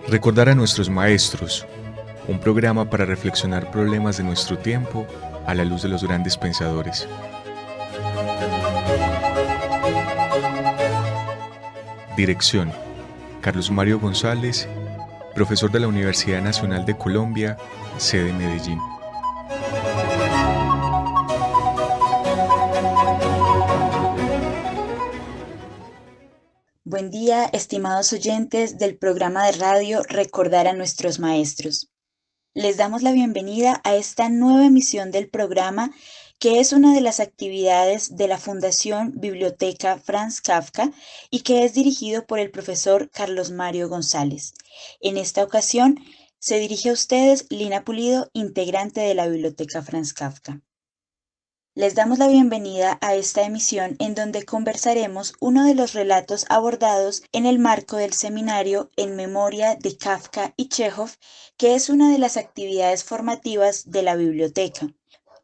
Recordar a nuestros maestros, un programa para reflexionar problemas de nuestro tiempo a la luz de los grandes pensadores. Dirección: Carlos Mario González, profesor de la Universidad Nacional de Colombia, sede Medellín. Buen día, estimados oyentes del programa de radio Recordar a nuestros maestros. Les damos la bienvenida a esta nueva emisión del programa, que es una de las actividades de la Fundación Biblioteca Franz Kafka y que es dirigido por el profesor Carlos Mario González. En esta ocasión, se dirige a ustedes Lina Pulido, integrante de la Biblioteca Franz Kafka. Les damos la bienvenida a esta emisión en donde conversaremos uno de los relatos abordados en el marco del seminario En memoria de Kafka y Chejov, que es una de las actividades formativas de la biblioteca.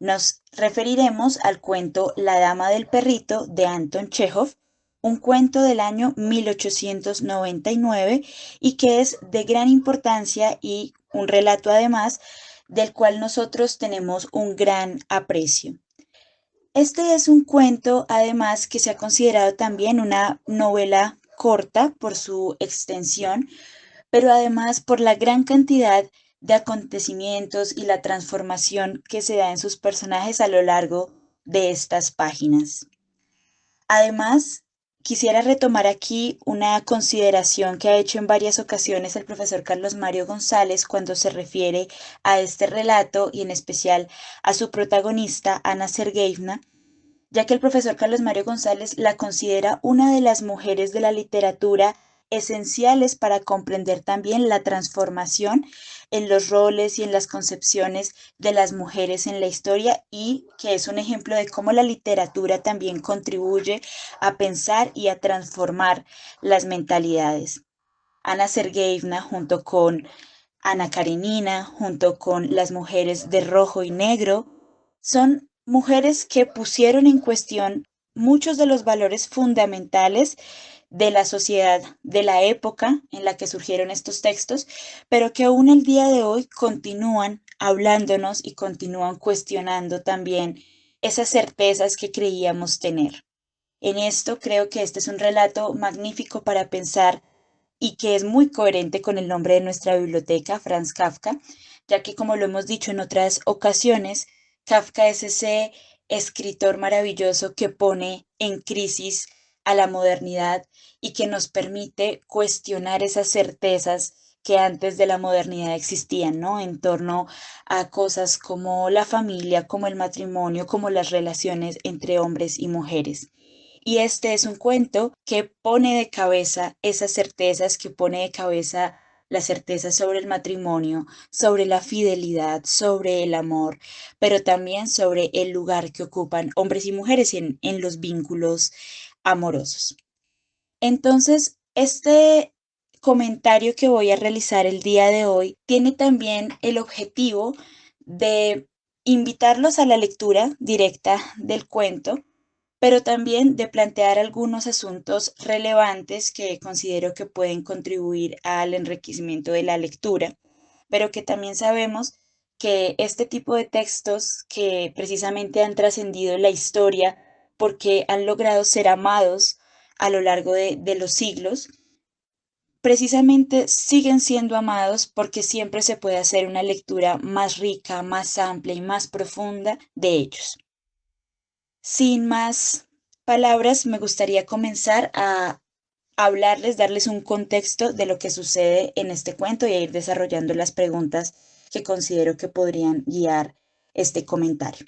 Nos referiremos al cuento La Dama del Perrito de Anton Chejov, un cuento del año 1899 y que es de gran importancia y un relato además del cual nosotros tenemos un gran aprecio. Este es un cuento, además, que se ha considerado también una novela corta por su extensión, pero además por la gran cantidad de acontecimientos y la transformación que se da en sus personajes a lo largo de estas páginas. Además, quisiera retomar aquí una consideración que ha hecho en varias ocasiones el profesor Carlos Mario González cuando se refiere a este relato y en especial a su protagonista, Ana Sergeyevna, ya que el profesor Carlos Mario González la considera una de las mujeres de la literatura esenciales para comprender también la transformación en los roles y en las concepciones de las mujeres en la historia y que es un ejemplo de cómo la literatura también contribuye a pensar y a transformar las mentalidades. Ana Sergeyevna junto con Ana Karenina, junto con las mujeres de rojo y negro, son mujeres que pusieron en cuestión muchos de los valores fundamentales de la sociedad de la época en la que surgieron estos textos, pero que aún el día de hoy continúan hablándonos y continúan cuestionando también esas certezas que creíamos tener. En esto creo que este es un relato magnífico para pensar y que es muy coherente con el nombre de nuestra biblioteca, Franz Kafka, ya que como lo hemos dicho en otras ocasiones, Kafka es ese escritor maravilloso que pone en crisis a la modernidad y que nos permite cuestionar esas certezas que antes de la modernidad existían, ¿no? En torno a cosas como la familia, como el matrimonio, como las relaciones entre hombres y mujeres. Y este es un cuento que pone de cabeza esas certezas, que pone de cabeza la certeza sobre el matrimonio, sobre la fidelidad, sobre el amor, pero también sobre el lugar que ocupan hombres y mujeres en los vínculos amorosos. Entonces, este comentario que voy a realizar el día de hoy tiene también el objetivo de invitarlos a la lectura directa del cuento, pero también de plantear algunos asuntos relevantes que considero que pueden contribuir al enriquecimiento de la lectura, pero que también sabemos que este tipo de textos que precisamente han trascendido la historia porque han logrado ser amados a lo largo de los siglos, precisamente siguen siendo amados porque siempre se puede hacer una lectura más rica, más amplia y más profunda de ellos. Sin más palabras, me gustaría comenzar a hablarles, darles un contexto de lo que sucede en este cuento y a ir desarrollando las preguntas que considero que podrían guiar este comentario.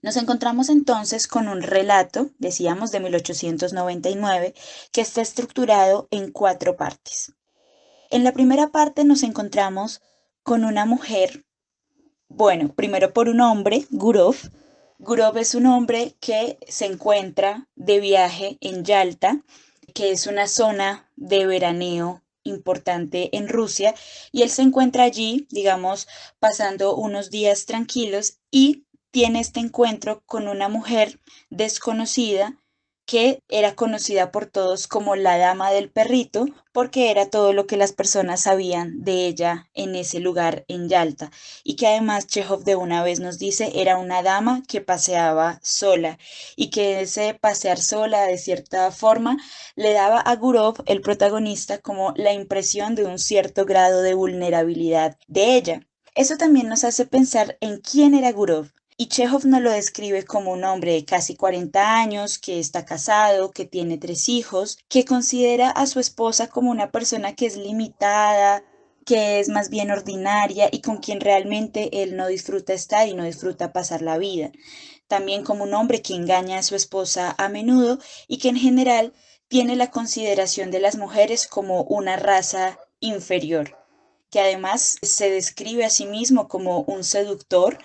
Nos encontramos entonces con un relato, decíamos, de 1899, que está estructurado en 4 partes. En la primera parte nos encontramos con una mujer, bueno, primero por un hombre, Gurov. Gurov es un hombre que se encuentra de viaje en Yalta, que es una zona de veraneo importante en Rusia, y él se encuentra allí, digamos, pasando unos días tranquilos y tiene este encuentro con una mujer desconocida que era conocida por todos como la Dama del Perrito, porque era todo lo que las personas sabían de ella en ese lugar en Yalta, y que además Chekhov de una vez nos dice era una dama que paseaba sola, y que ese pasear sola de cierta forma le daba a Gurov, el protagonista, como la impresión de un cierto grado de vulnerabilidad de ella. Eso también nos hace pensar en quién era Gurov. Y Chekhov nos lo describe como un hombre de casi 40 años, que está casado, que tiene 3 hijos, que considera a su esposa como una persona que es limitada, que es más bien ordinaria y con quien realmente él no disfruta estar y no disfruta pasar la vida. También como un hombre que engaña a su esposa a menudo y que en general tiene la consideración de las mujeres como una raza inferior, que además se describe a sí mismo como un seductor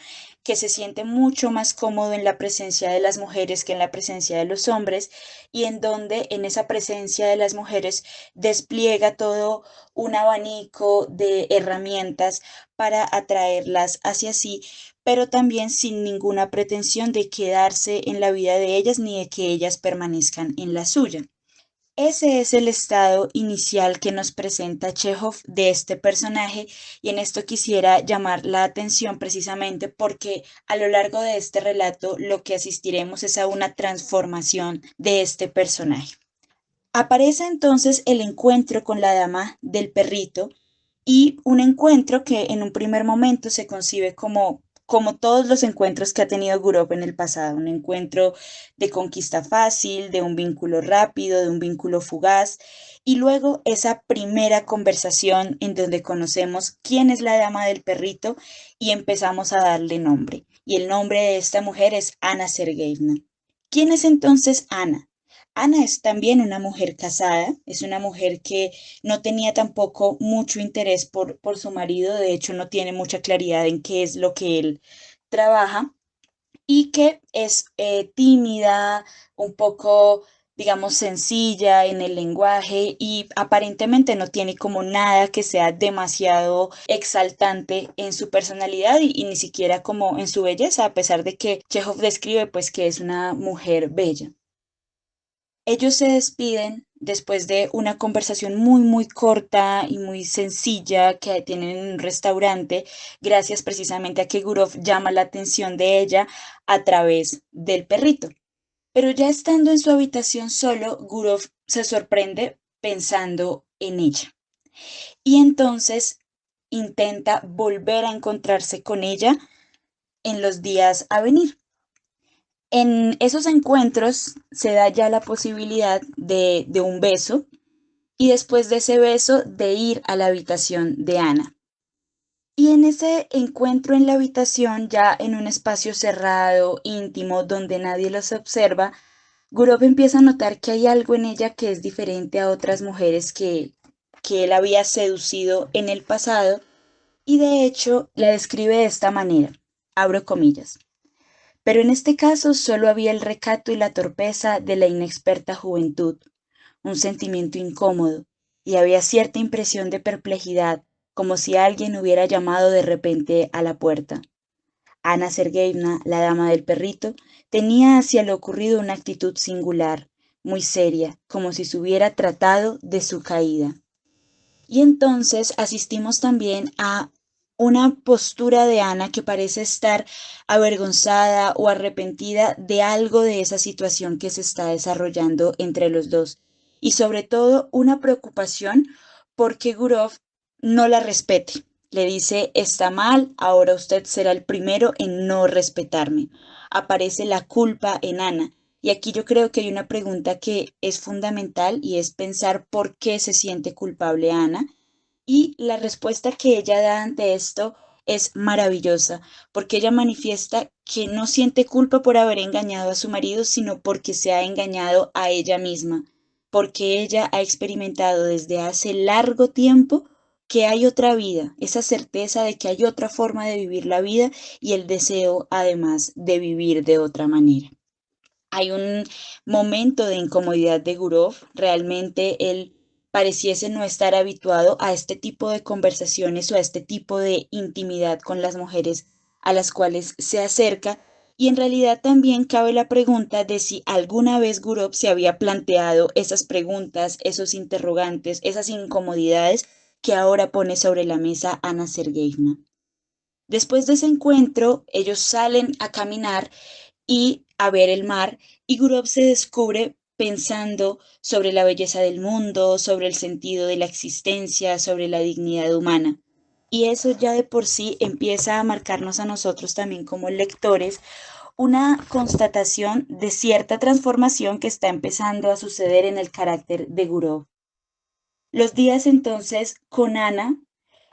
que se siente mucho más cómodo en la presencia de las mujeres que en la presencia de los hombres, y en donde en esa presencia de las mujeres despliega todo un abanico de herramientas para atraerlas hacia sí, pero también sin ninguna pretensión de quedarse en la vida de ellas ni de que ellas permanezcan en la suya. Ese es el estado inicial que nos presenta Chekhov de este personaje, y en esto quisiera llamar la atención precisamente porque a lo largo de este relato lo que asistiremos es a una transformación de este personaje. Aparece entonces el encuentro con la Dama del Perrito, y un encuentro que en un primer momento se concibe como todos los encuentros que ha tenido Gurov en el pasado, un encuentro de conquista fácil, de un vínculo rápido, de un vínculo fugaz, y luego esa primera conversación en donde conocemos quién es la Dama del Perrito y empezamos a darle nombre. Y el nombre de esta mujer es Ana Sergeyevna. ¿Quién es entonces Ana? Ana es también una mujer casada, es una mujer que no tenía tampoco mucho interés por su marido, de hecho no tiene mucha claridad en qué es lo que él trabaja, y que es tímida, un poco, digamos, sencilla en el lenguaje, y aparentemente no tiene como nada que sea demasiado exaltante en su personalidad y ni siquiera como en su belleza, a pesar de que Chekhov describe pues que es una mujer bella. Ellos se despiden después de una conversación muy corta y muy sencilla que tienen en un restaurante, gracias precisamente a que Gurov llama la atención de ella a través del perrito. Pero ya estando en su habitación solo, Gurov se sorprende pensando en ella. Y entonces intenta volver a encontrarse con ella en los días a venir. En esos encuentros se da ya la posibilidad de un beso, y después de ese beso de ir a la habitación de Ana. Y en ese encuentro en la habitación, ya en un espacio cerrado, íntimo, donde nadie los observa, Gurov empieza a notar que hay algo en ella que es diferente a otras mujeres que él había seducido en el pasado, y de hecho la describe de esta manera, abro comillas. Pero en este caso solo había el recato y la torpeza de la inexperta juventud, un sentimiento incómodo, y había cierta impresión de perplejidad, como si alguien hubiera llamado de repente a la puerta. Ana Sergeyevna, la dama del perrito, tenía hacia lo ocurrido una actitud singular, muy seria, como si se hubiera tratado de su caída. Y entonces asistimos también a una postura de Ana que parece estar avergonzada o arrepentida de algo de esa situación que se está desarrollando entre los dos. Y sobre todo una preocupación porque Gurov no la respete. Le dice, está mal, ahora usted será el primero en no respetarme. Aparece la culpa en Ana. Y aquí yo creo que hay una pregunta que es fundamental, y es pensar por qué se siente culpable Ana. Y la respuesta que ella da ante esto es maravillosa, porque ella manifiesta que no siente culpa por haber engañado a su marido, sino porque se ha engañado a ella misma, porque ella ha experimentado desde hace largo tiempo que hay otra vida, esa certeza de que hay otra forma de vivir la vida, y el deseo además de vivir de otra manera. Hay un momento de incomodidad de Gurov, realmente él pareciese no estar habituado a este tipo de conversaciones o a este tipo de intimidad con las mujeres a las cuales se acerca, Y en realidad también cabe la pregunta de si alguna vez Gurov se había planteado esas preguntas, esos interrogantes, esas incomodidades que ahora pone sobre la mesa Ana Sergeyevna. Después de ese encuentro, ellos salen a caminar y a ver el mar, y Gurov se descubre pensando sobre la belleza del mundo, sobre el sentido de la existencia, sobre la dignidad humana. Y eso ya de por sí empieza a marcarnos a nosotros también como lectores una constatación de cierta transformación que está empezando a suceder en el carácter de Gurov. Los días entonces con Ana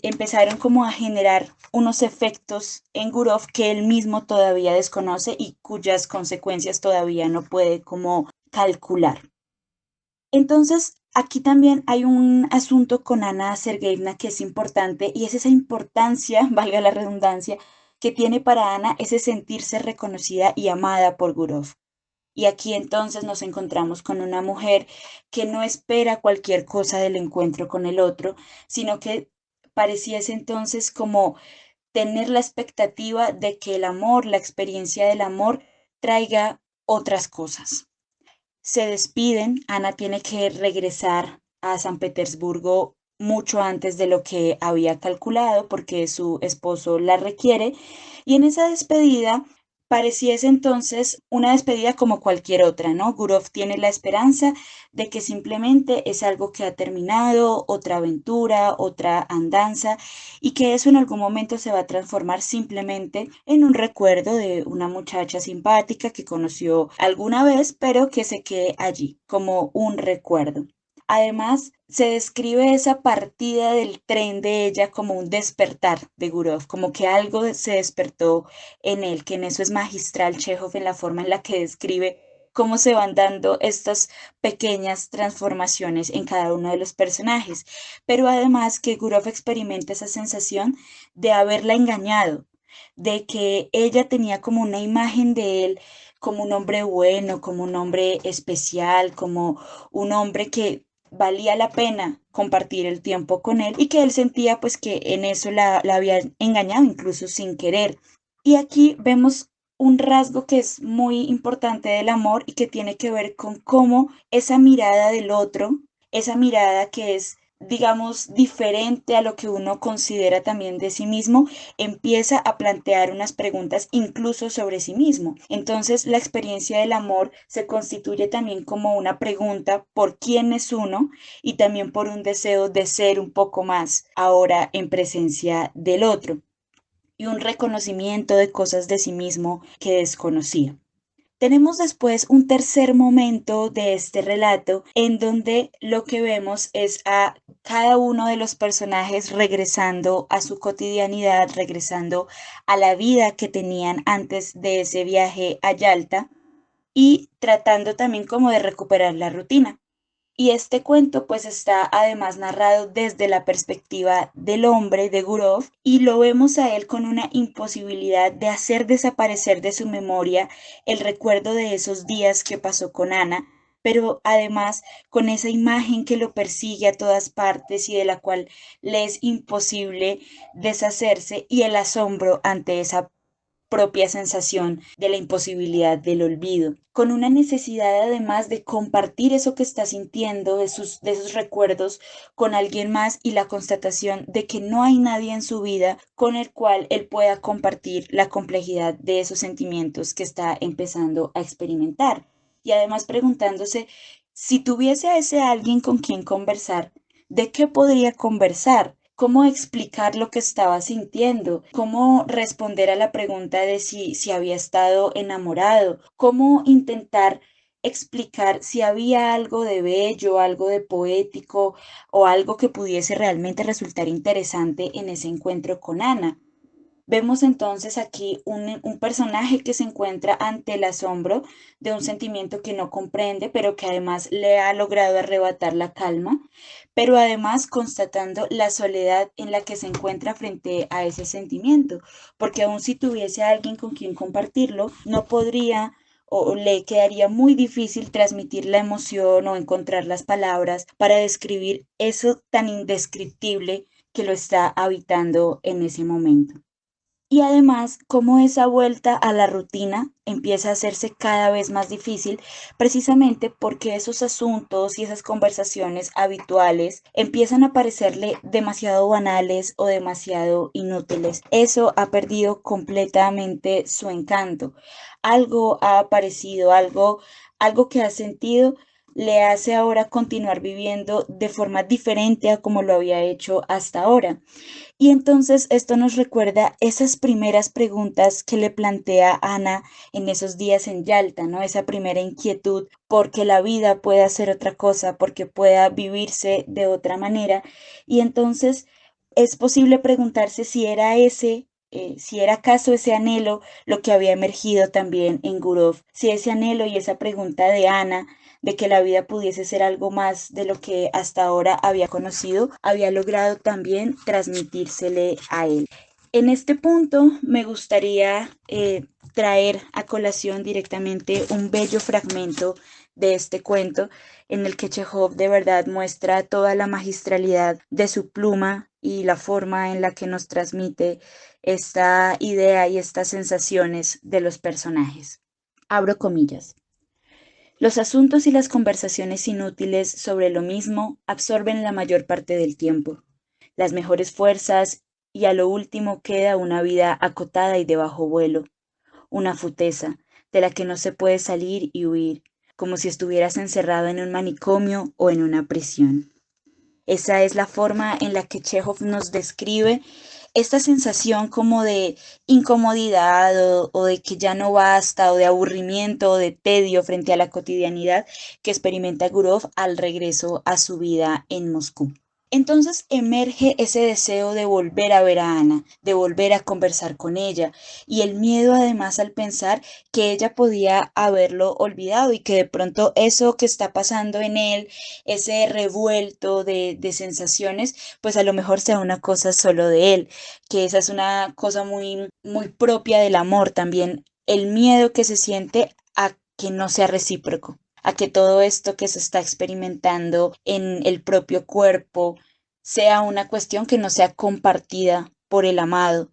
empezaron como a generar unos efectos en Gurov que él mismo todavía desconoce y cuyas consecuencias todavía no puede como calcular. Entonces, aquí también hay un asunto con Ana Sergeyevna que es importante y es esa importancia, valga la redundancia, que tiene para Ana ese sentirse reconocida y amada por Gurov. Y aquí entonces nos encontramos con una mujer que no espera cualquier cosa del encuentro con el otro, sino que pareciese entonces como tener la expectativa de que el amor, la experiencia del amor, traiga otras cosas. Se despiden, Ana tiene que regresar a San Petersburgo mucho antes de lo que había calculado porque su esposo la requiere y en esa despedida pareciese entonces una despedida como cualquier otra, ¿no? Gurov tiene la esperanza de que simplemente es algo que ha terminado, otra aventura, otra andanza y que eso en algún momento se va a transformar simplemente en un recuerdo de una muchacha simpática que conoció alguna vez, pero que se quede allí como un recuerdo. Además, se describe esa partida del tren de ella como un despertar de Gurov, como que algo se despertó en él, que en eso es magistral Chekhov en la forma en la que describe cómo se van dando estas pequeñas transformaciones en cada uno de los personajes, pero además que Gurov experimenta esa sensación de haberla engañado, de que ella tenía como una imagen de él como un hombre bueno, como un hombre especial, como un hombre que valía la pena compartir el tiempo con él y que él sentía pues que en eso la habían engañado incluso sin querer. Y aquí vemos un rasgo que es muy importante del amor y que tiene que ver con cómo esa mirada del otro, esa mirada que es, digamos, diferente a lo que uno considera también de sí mismo, empieza a plantear unas preguntas incluso sobre sí mismo. Entonces, la experiencia del amor se constituye también como una pregunta por quién es uno y también por un deseo de ser un poco más ahora en presencia del otro y un reconocimiento de cosas de sí mismo que desconocía. Tenemos después un tercer momento de este relato en donde lo que vemos es a cada uno de los personajes regresando a su cotidianidad, regresando a la vida que tenían antes de ese viaje a Yalta y tratando también como de recuperar la rutina. Y este cuento pues está además narrado desde la perspectiva del hombre de Gurov y lo vemos a él con una imposibilidad de hacer desaparecer de su memoria el recuerdo de esos días que pasó con Ana, pero además con esa imagen que lo persigue a todas partes y de la cual le es imposible deshacerse y el asombro ante esa propia sensación de la imposibilidad del olvido, con una necesidad además de compartir eso que está sintiendo, de sus recuerdos con alguien más y la constatación de que no hay nadie en su vida con el cual él pueda compartir la complejidad de esos sentimientos que está empezando a experimentar. Y además preguntándose, si tuviese a ese alguien con quien conversar, ¿de qué podría conversar? ¿Cómo explicar lo que estaba sintiendo? ¿Cómo responder a la pregunta de si había estado enamorado? ¿Cómo intentar explicar si había algo de bello, algo de poético o algo que pudiese realmente resultar interesante en ese encuentro con Ana? Vemos entonces aquí un personaje que se encuentra ante el asombro de un sentimiento que no comprende, pero que además le ha logrado arrebatar la calma, pero además constatando la soledad en la que se encuentra frente a ese sentimiento, porque aun si tuviese alguien con quien compartirlo, no podría o le quedaría muy difícil transmitir la emoción o encontrar las palabras para describir eso tan indescriptible que lo está habitando en ese momento. Y además, cómo esa vuelta a la rutina empieza a hacerse cada vez más difícil, precisamente porque esos asuntos y esas conversaciones habituales empiezan a parecerle demasiado banales o demasiado inútiles. Eso ha perdido completamente su encanto. Algo ha aparecido, algo que ha sentido le hace ahora continuar viviendo de forma diferente a como lo había hecho hasta ahora. Y entonces esto nos recuerda esas primeras preguntas que le plantea Ana en esos días en Yalta, ¿no? Esa primera inquietud porque la vida pueda ser otra cosa, porque pueda vivirse de otra manera. Y entonces es posible preguntarse si era si era acaso ese anhelo lo que había emergido también en Gurov, si ese anhelo y esa pregunta de Ana de que la vida pudiese ser algo más de lo que hasta ahora había conocido, había logrado también transmitírsele a él. En este punto me gustaría traer a colación directamente un bello fragmento de este cuento en el que Chekhov de verdad muestra toda la magistralidad de su pluma y la forma en la que nos transmite esta idea y estas sensaciones de los personajes. Abro comillas. Los asuntos y las conversaciones inútiles sobre lo mismo absorben la mayor parte del tiempo, las mejores fuerzas y a lo último queda una vida acotada y de bajo vuelo, una futeza de la que no se puede salir y huir, como si estuvieras encerrado en un manicomio o en una prisión. Esa es la forma en la que Chekhov nos describe esta sensación como de incomodidad o de que ya no basta o de aburrimiento o de tedio frente a la cotidianidad que experimenta Gurov al regreso a su vida en Moscú. Entonces emerge ese deseo de volver a ver a Ana, de volver a conversar con ella, y el miedo además al pensar que ella podía haberlo olvidado y que de pronto eso que está pasando en él, ese revuelto de sensaciones, pues a lo mejor sea una cosa solo de él, que esa es una cosa muy propia del amor también, el miedo que se siente a que no sea recíproco, a que todo esto que se está experimentando en el propio cuerpo sea una cuestión que no sea compartida por el amado.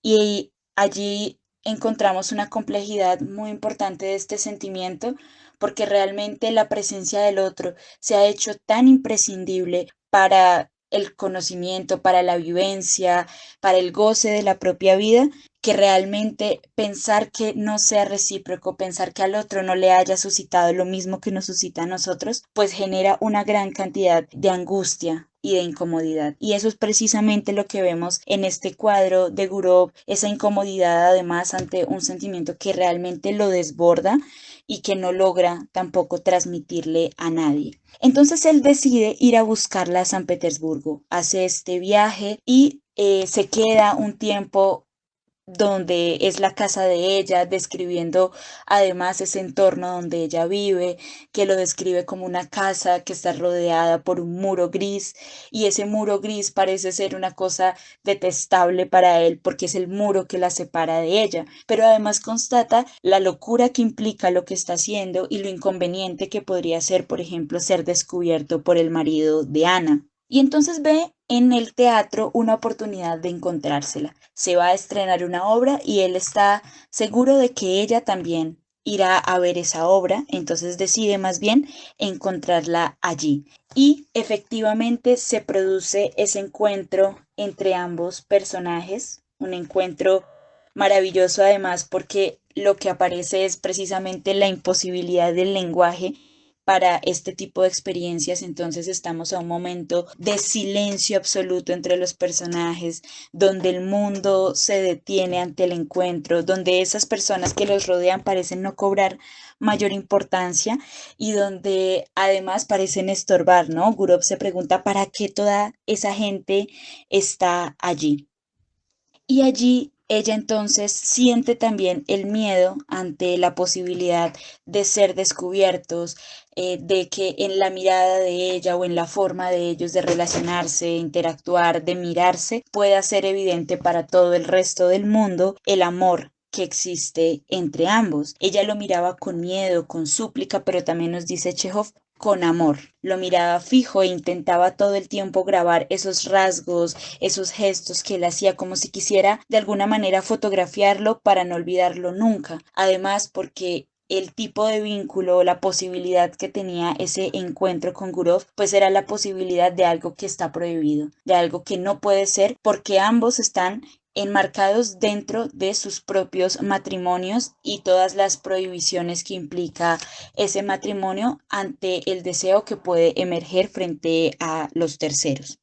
Y allí encontramos una complejidad muy importante de este sentimiento, porque realmente la presencia del otro se ha hecho tan imprescindible para el conocimiento, para la vivencia, para el goce de la propia vida, que realmente pensar que no sea recíproco, pensar que al otro no le haya suscitado lo mismo que nos suscita a nosotros, pues genera una gran cantidad de angustia y de incomodidad. Y eso es precisamente lo que vemos en este cuadro de Gurov, esa incomodidad además ante un sentimiento que realmente lo desborda y que no logra tampoco transmitirle a nadie. Entonces él decide ir a buscarla a San Petersburgo, hace este viaje y se queda un tiempo donde es la casa de ella, describiendo además ese entorno donde ella vive, que lo describe como una casa que está rodeada por un muro gris, y ese muro gris parece ser una cosa detestable para él porque es el muro que la separa de ella, pero además constata la locura que implica lo que está haciendo y lo inconveniente que podría ser, por ejemplo, ser descubierto por el marido de Ana. Y entonces ve en el teatro una oportunidad de encontrársela. Se va a estrenar una obra y él está seguro de que ella también irá a ver esa obra, entonces decide más bien encontrarla allí. Y efectivamente se produce ese encuentro entre ambos personajes, un encuentro maravilloso además porque lo que aparece es precisamente la imposibilidad del lenguaje para este tipo de experiencias, entonces estamos a un momento de silencio absoluto entre los personajes, donde el mundo se detiene ante el encuentro, donde esas personas que los rodean parecen no cobrar mayor importancia y donde además parecen estorbar, ¿no? Gurov se pregunta para qué toda esa gente está allí. Y allí ella entonces siente también el miedo ante la posibilidad de ser descubiertos, de que en la mirada de ella o en la forma de ellos de relacionarse, interactuar, de mirarse, pueda ser evidente para todo el resto del mundo el amor que existe entre ambos. Ella lo miraba con miedo, con súplica, pero también nos dice Chekhov, con amor. Lo miraba fijo e intentaba todo el tiempo grabar esos rasgos, esos gestos que él hacía como si quisiera de alguna manera fotografiarlo para no olvidarlo nunca. Además, porque el tipo de vínculo, la posibilidad que tenía ese encuentro con Gurov, pues era la posibilidad de algo que está prohibido, de algo que no puede ser, porque ambos están enmarcados dentro de sus propios matrimonios y todas las prohibiciones que implica ese matrimonio ante el deseo que puede emerger frente a los terceros.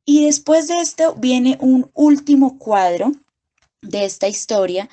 Y después de esto viene un último cuadro de esta historia,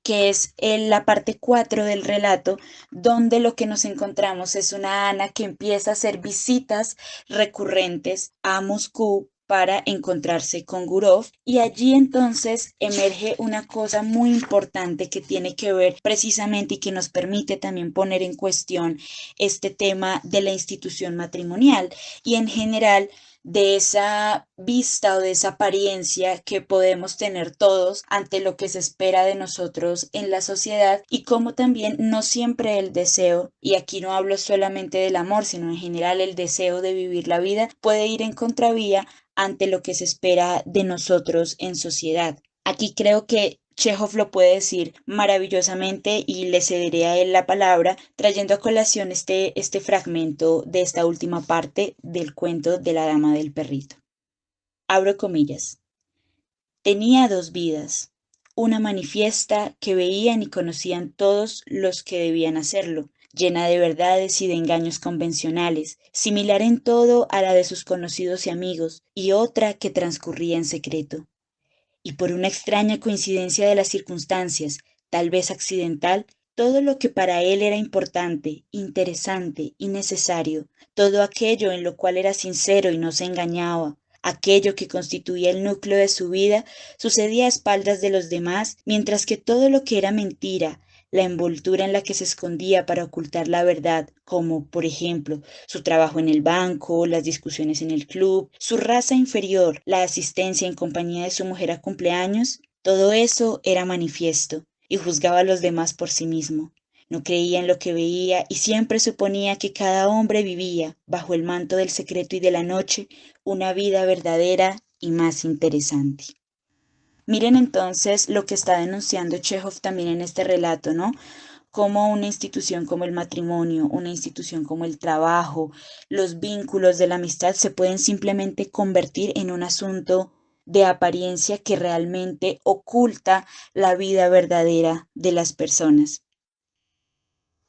que es la parte 4 del relato, donde lo que nos encontramos es una Ana que empieza a hacer visitas recurrentes a Moscú para encontrarse con Gurov, y allí entonces emerge una cosa muy importante que tiene que ver precisamente y que nos permite también poner en cuestión este tema de la institución matrimonial y en general de esa vista o de esa apariencia que podemos tener todos ante lo que se espera de nosotros en la sociedad, y como también no siempre el deseo, y aquí no hablo solamente del amor, sino en general el deseo de vivir la vida, puede ir en contravía ante lo que se espera de nosotros en sociedad. Aquí creo que Chekhov lo puede decir maravillosamente y le cederé a él la palabra trayendo a colación este fragmento de esta última parte del cuento de la dama del perrito. Abro comillas. Tenía dos vidas, una manifiesta que veían y conocían todos los que debían hacerlo, llena de verdades y de engaños convencionales, similar en todo a la de sus conocidos y amigos, y otra que transcurría en secreto. Y por una extraña coincidencia de las circunstancias, tal vez accidental, todo lo que para él era importante, interesante y necesario, todo aquello en lo cual era sincero y no se engañaba, aquello que constituía el núcleo de su vida, sucedía a espaldas de los demás, mientras que todo lo que era mentira, la envoltura en la que se escondía para ocultar la verdad, como, por ejemplo, su trabajo en el banco, las discusiones en el club, su raza inferior, la asistencia en compañía de su mujer a cumpleaños, todo eso era manifiesto, y juzgaba a los demás por sí mismo. No creía en lo que veía y siempre suponía que cada hombre vivía, bajo el manto del secreto y de la noche, una vida verdadera y más interesante. Miren entonces lo que está denunciando Chekhov también en este relato, ¿no? Cómo una institución como el matrimonio, una institución como el trabajo, los vínculos de la amistad se pueden simplemente convertir en un asunto de apariencia que realmente oculta la vida verdadera de las personas.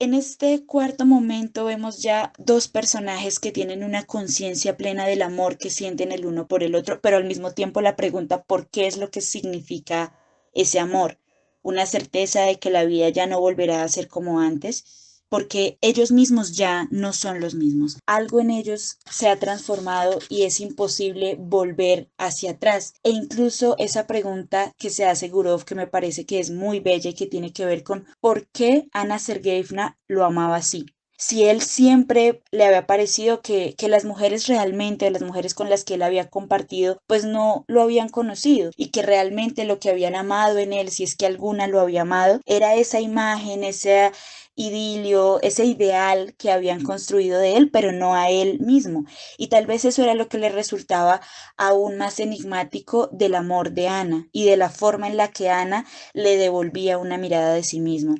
En este cuarto momento vemos ya dos personajes que tienen una conciencia plena del amor que sienten el uno por el otro, pero al mismo tiempo la pregunta ¿por qué es lo que significa ese amor? Una certeza de que la vida ya no volverá a ser como antes, porque ellos mismos ya no son los mismos. Algo en ellos se ha transformado y es imposible volver hacia atrás. E incluso esa pregunta que se hace Gurov, que me parece que es muy bella y que tiene que ver con por qué Ana Sergeyevna lo amaba así. Si él siempre le había parecido que las mujeres realmente, las mujeres con las que él había compartido, pues no lo habían conocido y que realmente lo que habían amado en él, si es que alguna lo había amado, era esa imagen, esa idilio, ese ideal que habían construido de él, pero no a él mismo. Y tal vez eso era lo que le resultaba aún más enigmático del amor de Ana y de la forma en la que Ana le devolvía una mirada de sí mismo.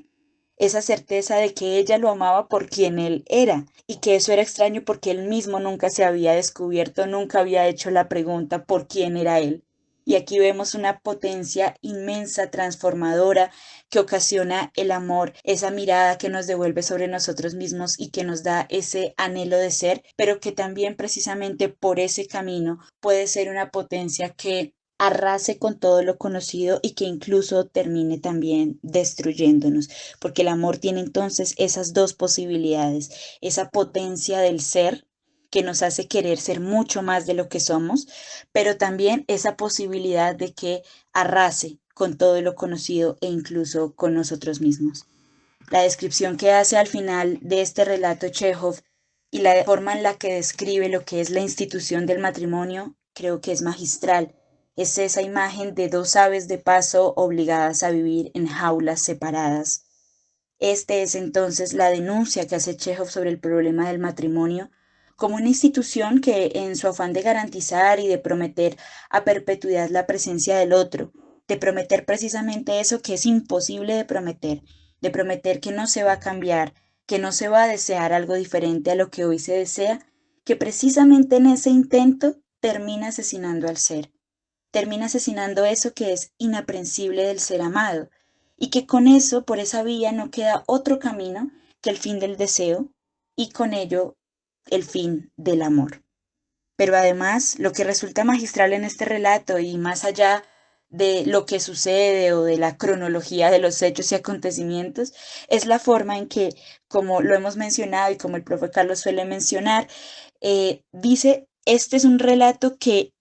Esa certeza de que ella lo amaba por quien él era y que eso era extraño porque él mismo nunca se había descubierto, nunca había hecho la pregunta por quién era él. Y aquí vemos una potencia inmensa, transformadora, que ocasiona el amor, esa mirada que nos devuelve sobre nosotros mismos y que nos da ese anhelo de ser, pero que también precisamente por ese camino puede ser una potencia que arrase con todo lo conocido y que incluso termine también destruyéndonos, porque el amor tiene entonces esas dos posibilidades, esa potencia del ser que nos hace querer ser mucho más de lo que somos, pero también esa posibilidad de que arrase con todo lo conocido e incluso con nosotros mismos. La descripción que hace al final de este relato Chekhov y la forma en la que describe lo que es la institución del matrimonio creo que es magistral. Es esa imagen de dos aves de paso obligadas a vivir en jaulas separadas. Este es entonces la denuncia que hace Chekhov sobre el problema del matrimonio como una institución que, en su afán de garantizar y de prometer a perpetuidad la presencia del otro, de prometer precisamente eso que es imposible de prometer que no se va a cambiar, que no se va a desear algo diferente a lo que hoy se desea, que precisamente en ese intento termina asesinando al ser, termina asesinando eso que es inaprensible del ser amado, y que con eso, por esa vía, no queda otro camino que el fin del deseo y con ello el fin del amor. Pero además, lo que resulta magistral en este relato y más allá de lo que sucede o de la cronología de los hechos y acontecimientos, es la forma en que, como lo hemos mencionado y como el profe Carlos suele mencionar, dice, este es un relato que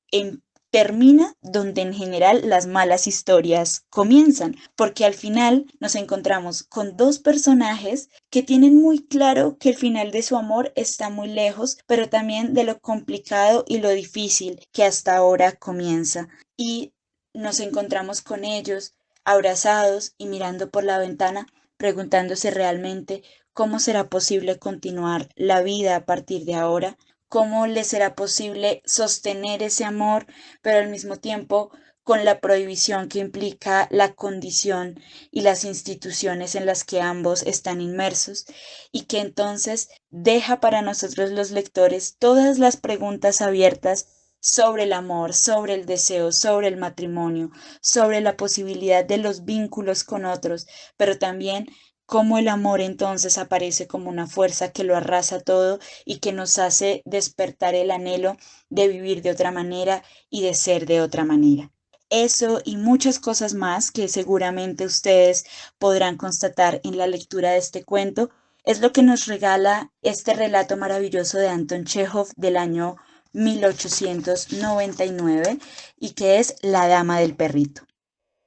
termina donde en general las malas historias comienzan, porque al final nos encontramos con dos personajes que tienen muy claro que el final de su amor está muy lejos, pero también de lo complicado y lo difícil que hasta ahora comienza. Y nos encontramos con ellos abrazados y mirando por la ventana, preguntándose realmente cómo será posible continuar la vida a partir de ahora, cómo les será posible sostener ese amor, pero al mismo tiempo con la prohibición que implica la condición y las instituciones en las que ambos están inmersos, y que entonces deja para nosotros los lectores todas las preguntas abiertas sobre el amor, sobre el deseo, sobre el matrimonio, sobre la posibilidad de los vínculos con otros, pero también cómo el amor entonces aparece como una fuerza que lo arrasa todo y que nos hace despertar el anhelo de vivir de otra manera y de ser de otra manera. Eso y muchas cosas más que seguramente ustedes podrán constatar en la lectura de este cuento es lo que nos regala este relato maravilloso de Anton Chekhov del año 1899 y que es La Dama del Perrito.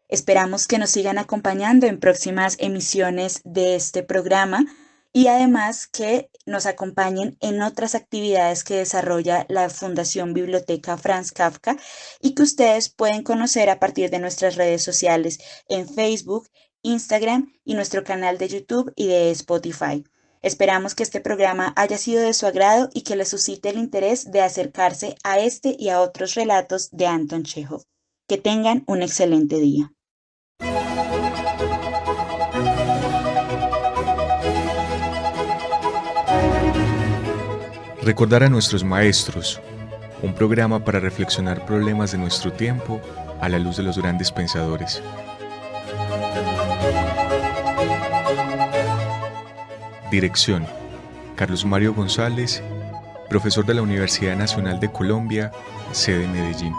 Esperamos que nos sigan acompañando en próximas emisiones de este programa y además que nos acompañen en otras actividades que desarrolla la Fundación Biblioteca Franz Kafka y que ustedes pueden conocer a partir de nuestras redes sociales en Facebook, Instagram y nuestro canal de YouTube y de Spotify. Esperamos que este programa haya sido de su agrado y que les suscite el interés de acercarse a este y a otros relatos de Anton Chekhov. Que tengan un excelente día. Recordar a nuestros maestros, un programa para reflexionar problemas de nuestro tiempo a la luz de los grandes pensadores. Dirección: Carlos Mario González, profesor de la Universidad Nacional de Colombia, sede Medellín.